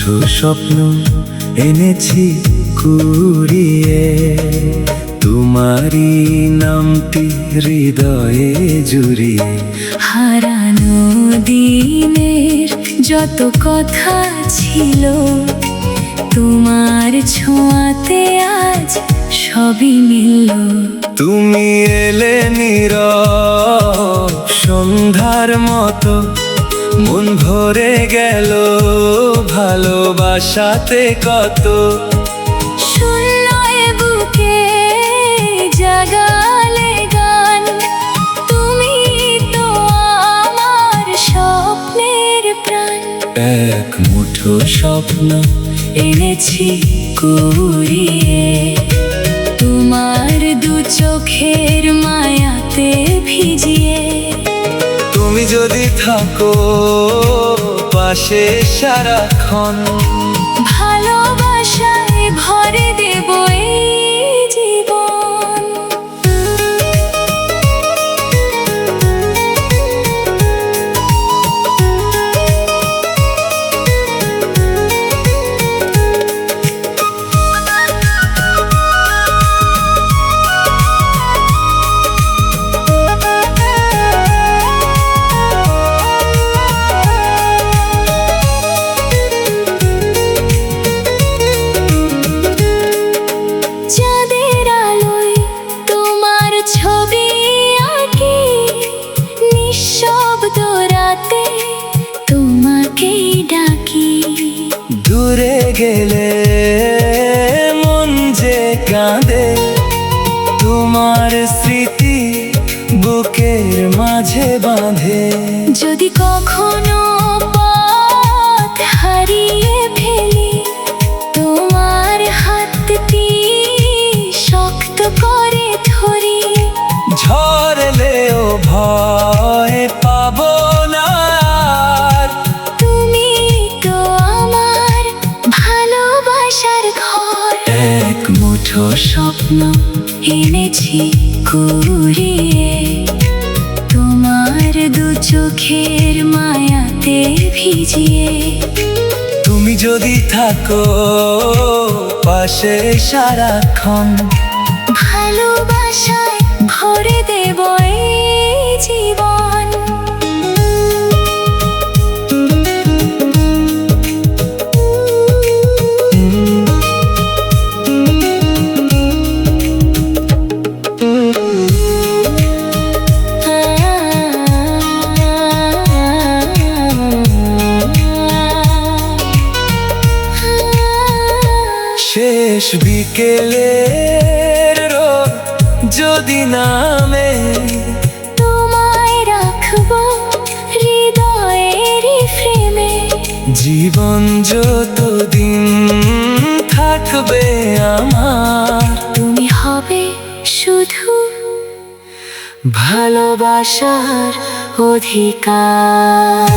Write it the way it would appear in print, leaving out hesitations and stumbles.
মুঠো স্বপ্ন এনেছি কুড়িয়ে, তোমারই নামটি হৃদয়ে জুড়িয়ে। হারানো দিনের যত কথা ছিল, তোমার ছোঁয়াতে আজ সবই মিলল। তুমি এলে নীরব সন্ধ্যার মতো, মন ভরে গেল ভালোবাসাতে কত। শূন্য এ বুকে জাগালে গান, তুমি তো আমার স্বপ্নের প্রাণ। এক মুঠো স্বপ্ন এনেছি কুড়িয়ে, তোমার দু চোখের মায়াতে ভিজিয়ে। তুমি যদি থাকো পাশে সারাক্ষণ, ভালোবাসায় ভরে দেব এই জীবন। দূরে গেলে মন যে কাঁদে, তোমার স্মৃতি বুকের মাঝে বাঁধে। যদি কখনো পথ হারিয়ে ফেলি, তোমার হাতটি শক্ত করে ধরি। ঝরলেও ভয় পাবো না, তুমি তো আমার ভালোবাসার ঘর। এক মুঠো স্বপ্ন এনেছি কুড়িয়ে, তোমার দু চোখের মায়াতে ভিজিয়ে। তুমি যদি থাকো পাশে সারাক্ষণ, ভালোবাসায় ভরে দেব এই জীবন। শেষ বিকেলের রোদ যদি নামে, তোমায় রাখবো হৃদয়ের ফ্রেমে। জীবন যতদিন থাকবে আমার, তুমি হবে শুধু ভালোবাসার অধিকার।